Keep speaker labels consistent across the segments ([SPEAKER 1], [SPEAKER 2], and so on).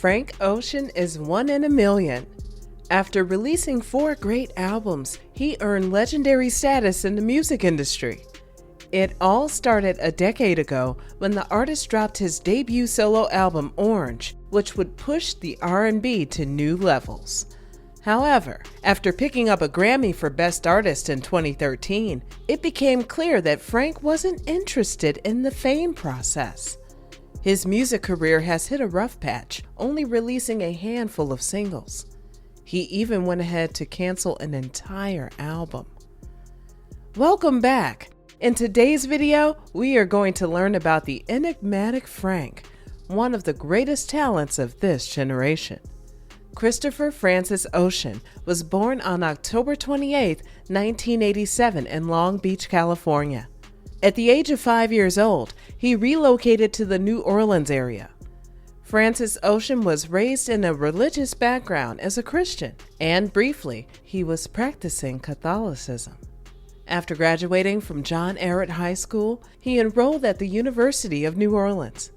[SPEAKER 1] Frank Ocean is one in a million. After releasing 4 great albums, he earned legendary status in the music industry. It all started a decade ago when the artist dropped his debut solo album, Orange, which would push the R&B to new levels. However, after picking up a Grammy for Best Artist in 2013, it became clear that Frank wasn't interested in the fame process. His music career has hit a rough patch, only releasing a handful of singles. He even went ahead to cancel an entire album. Welcome back! In today's video, we are going to learn about the enigmatic Frank, one of the greatest talents of this generation. Christopher Francis Ocean was born on October 28, 1987 in Long Beach, California. At the age of 5 years old, he relocated to the New Orleans area. Francis Ocean was raised in a religious background as a Christian, and briefly, he was practicing Catholicism. After graduating from John Ehret High School, he enrolled at the University of New Orleans.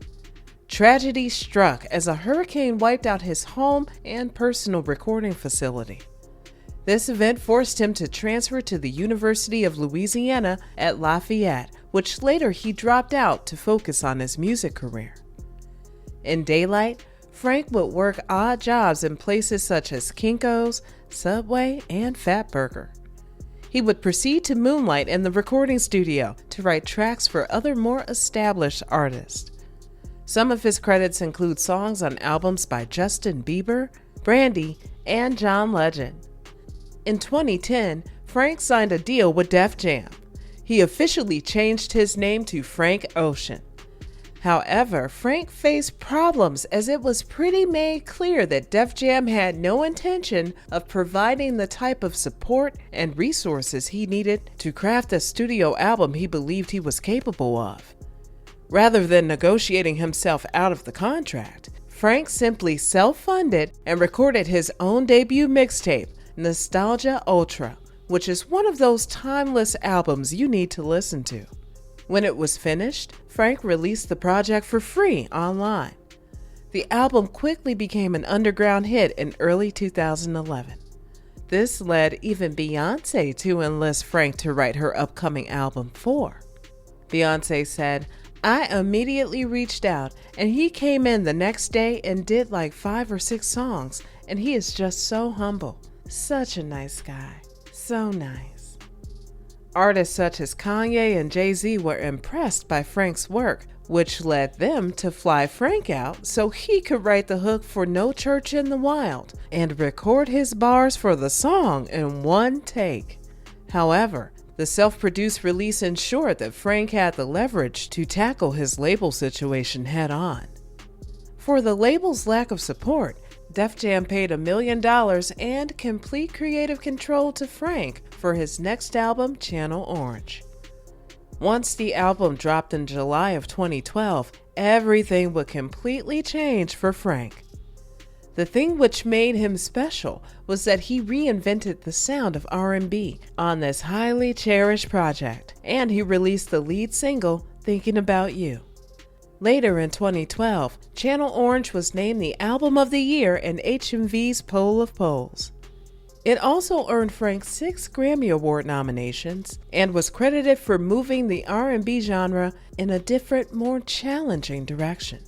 [SPEAKER 1] Tragedy struck as a hurricane wiped out his home and personal recording facility. This event forced him to transfer to the University of Louisiana at Lafayette, which later he dropped out to focus on his music career. In daylight, Frank would work odd jobs in places such as Kinko's, Subway, and Fatburger. He would proceed to moonlight in the recording studio to write tracks for other more established artists. Some of his credits include songs on albums by Justin Bieber, Brandy, and John Legend. In 2010, Frank signed a deal with Def Jam. He officially changed his name to Frank Ocean. However, Frank faced problems as it was pretty made clear that Def Jam had no intention of providing the type of support and resources he needed to craft a studio album he believed he was capable of. Rather than negotiating himself out of the contract, Frank simply self-funded and recorded his own debut mixtape, Nostalgia Ultra, which is one of those timeless albums you need to listen to. When it was finished, Frank released the project for free online. The album quickly became an underground hit in early 2011. This led even Beyoncé to enlist Frank to write her upcoming album 4. Beyoncé said, "I immediately reached out and he came in the next day and did like 5 or 6 songs, and he is just so humble. Such a nice guy. So nice." Artists such as Kanye and Jay-Z were impressed by Frank's work, which led them to fly Frank out so he could write the hook for No Church in the Wild and record his bars for the song in one take. However, the self-produced release ensured that Frank had the leverage to tackle his label situation head-on. For the label's lack of support, Def Jam paid $1 million and complete creative control to Frank for his next album, Channel Orange. Once the album dropped in July of 2012, everything would completely change for Frank. The thing which made him special was that he reinvented the sound of R&B on this highly cherished project, and he released the lead single, Thinking About You. Later in 2012, Channel Orange was named the Album of the Year in HMV's Poll of Polls. It also earned Frank 6 Grammy Award nominations and was credited for moving the R&B genre in a different, more challenging direction.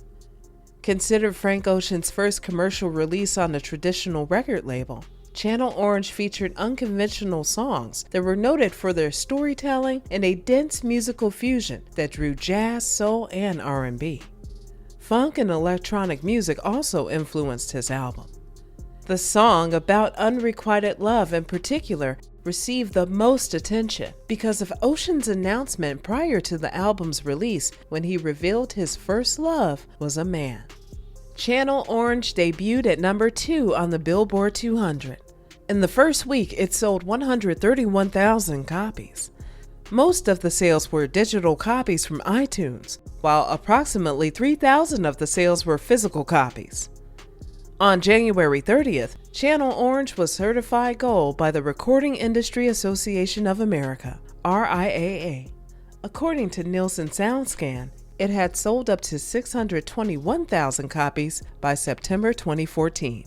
[SPEAKER 1] Considered Frank Ocean's first commercial release on a traditional record label, Channel Orange featured unconventional songs that were noted for their storytelling and a dense musical fusion that drew jazz, soul, and R&B. Funk and electronic music also influenced his album. The song about unrequited love in particular received the most attention because of Ocean's announcement prior to the album's release when he revealed his first love was a man. Channel Orange debuted at number 2 on the Billboard 200. In the first week, it sold 131,000 copies. Most of the sales were digital copies from iTunes, while approximately 3,000 of the sales were physical copies. On January 30th, Channel Orange was certified gold by the Recording Industry Association of America, RIAA. According to Nielsen SoundScan, It had sold up to 621,000 copies by September 2014.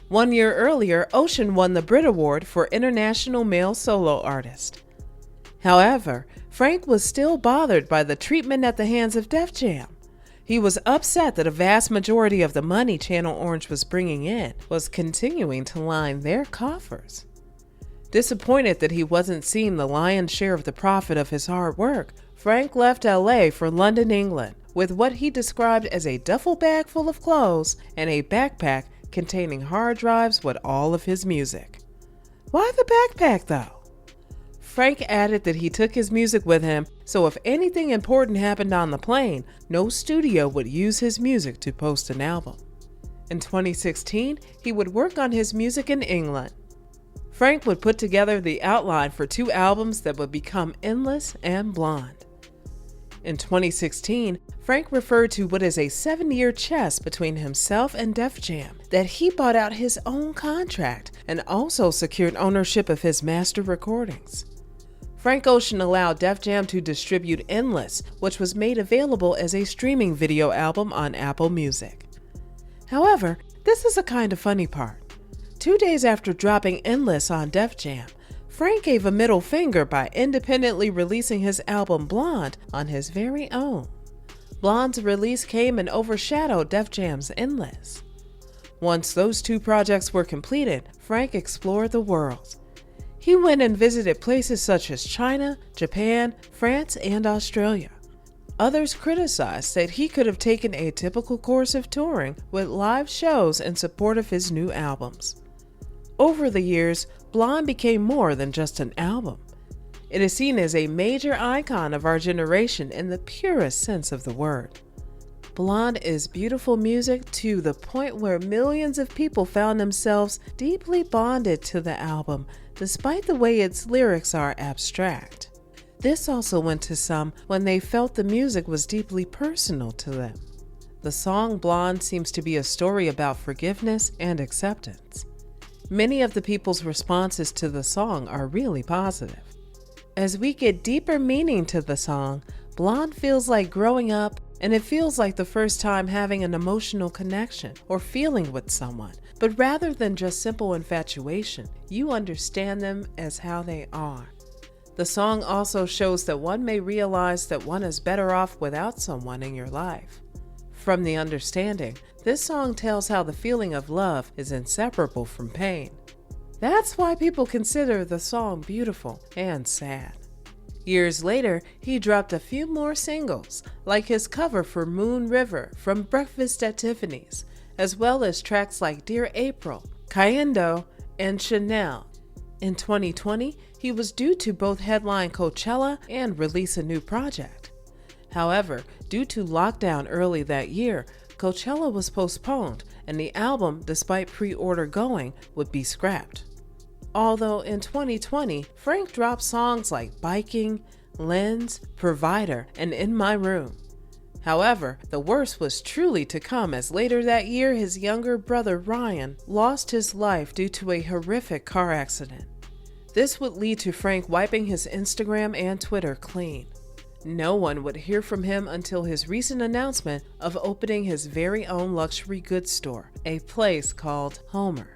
[SPEAKER 1] 1 year earlier, Ocean won the Brit Award for International Male Solo Artist. However, Frank was still bothered by the treatment at the hands of Def Jam. He was upset that a vast majority of the money Channel Orange was bringing in was continuing to line their coffers. Disappointed that he wasn't seeing the lion's share of the profit of his hard work, Frank left LA for London, England, with what he described as a duffel bag full of clothes and a backpack containing hard drives with all of his music. Why the backpack, though? Frank added that he took his music with him, so if anything important happened on the plane, no studio would use his music to post an album. In 2016, he would work on his music in England. Frank would put together the outline for 2 albums that would become Endless and Blonde. In 2016, Frank referred to what is a 7-year chess between himself and Def Jam, that he bought out his own contract and also secured ownership of his master recordings. Frank Ocean allowed Def Jam to distribute Endless, which was made available as a streaming video album on Apple Music. However, this is a kind of funny part. 2 days after dropping Endless on Def Jam, Frank gave a middle finger by independently releasing his album Blonde on his very own. Blonde's release came and overshadowed Def Jam's Endless. Once those 2 projects were completed, Frank explored the world. He went and visited places such as China, Japan, France, and Australia. Others criticized that he could have taken a typical course of touring with live shows in support of his new albums. Over the years, Blonde became more than just an album. It is seen as a major icon of our generation in the purest sense of the word. Blonde is beautiful music to the point where millions of people found themselves deeply bonded to the album, despite the way its lyrics are abstract. This also went to some when they felt the music was deeply personal to them. The song Blonde seems to be a story about forgiveness and acceptance. Many of the people's responses to the song are really positive. As we get deeper meaning to the song, Blonde feels like growing up, and it feels like the first time having an emotional connection or feeling with someone. But rather than just simple infatuation, you understand them as how they are. The song also shows that one may realize that one is better off without someone in your life. From the understanding, this song tells how the feeling of love is inseparable from pain. That's why people consider the song beautiful and sad. Years later, he dropped a few more singles, like his cover for Moon River from Breakfast at Tiffany's, as well as tracks like Dear April, Cayendo, and Chanel. In 2020, he was due to both headline Coachella and release a new project. However, due to lockdown early that year, Coachella was postponed, and the album, despite pre-order going, would be scrapped. Although in 2020, Frank dropped songs like Biking, Lens, Provider, and In My Room. However, the worst was truly to come, as later that year his younger brother Ryan lost his life due to a horrific car accident. This would lead to Frank wiping his Instagram and Twitter clean. No one would hear from him until his recent announcement of opening his very own luxury goods store, a place called Homer.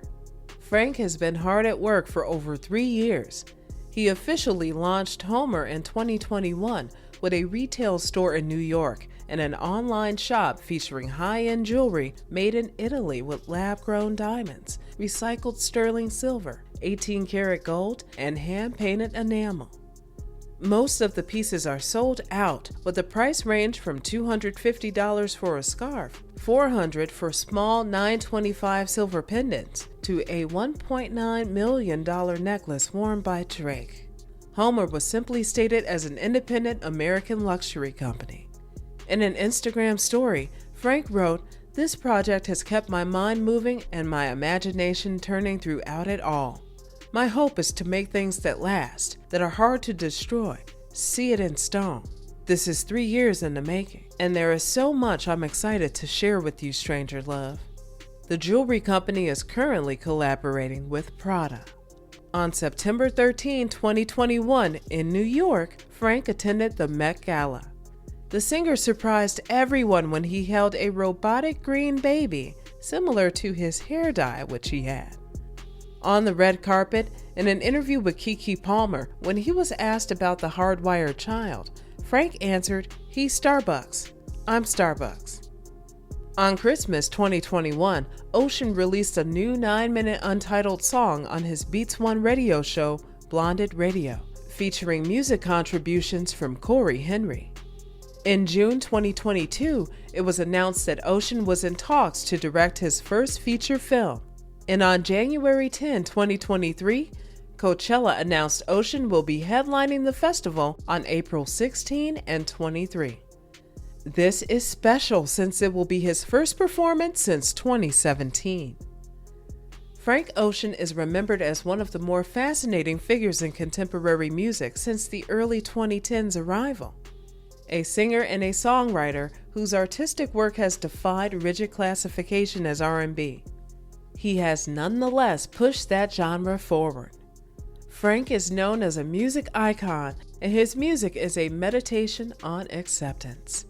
[SPEAKER 1] Frank has been hard at work for over 3 years. He officially launched Homer in 2021 with a retail store in New York and an online shop featuring high-end jewelry made in Italy with lab-grown diamonds, recycled sterling silver, 18-karat gold, and hand-painted enamel. Most of the pieces are sold out, with the price range from $250 for a scarf, $400 for small 925 silver pendants, to a $1.9 million necklace worn by Drake. Homer was simply stated as an independent American luxury company. In an Instagram story, Frank wrote, "This project has kept my mind moving and my imagination turning throughout it all. My hope is to make things that last, that are hard to destroy, see it in stone. This is 3 years in the making, and there is so much I'm excited to share with you, stranger love." The jewelry company is currently collaborating with Prada. On September 13, 2021, in New York, Frank attended the Met Gala. The singer surprised everyone when he held a robotic green baby, similar to his hair dye which he had. On the red carpet, in an interview with Keke Palmer, when he was asked about the hardwired child, Frank answered, "He's Starbucks. I'm Starbucks." On Christmas 2021, Ocean released a new 9-minute untitled song on his Beats One radio show, Blonded Radio, featuring music contributions from Corey Henry. In June 2022, it was announced that Ocean was in talks to direct his first feature film. And on January 10, 2023, Coachella announced Ocean will be headlining the festival on April 16 and 23. This is special since it will be his first performance since 2017. Frank Ocean is remembered as one of the more fascinating figures in contemporary music since the early 2010s arrival. A singer and a songwriter whose artistic work has defied rigid classification as R&B. He has nonetheless pushed that genre forward. Frank is known as a music icon, and his music is a meditation on acceptance.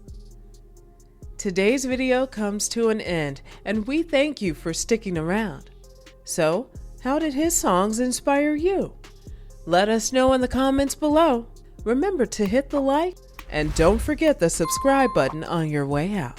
[SPEAKER 1] Today's video comes to an end, and we thank you for sticking around. So, how did his songs inspire you? Let us know in the comments below. Remember to hit the like, and don't forget the subscribe button on your way out.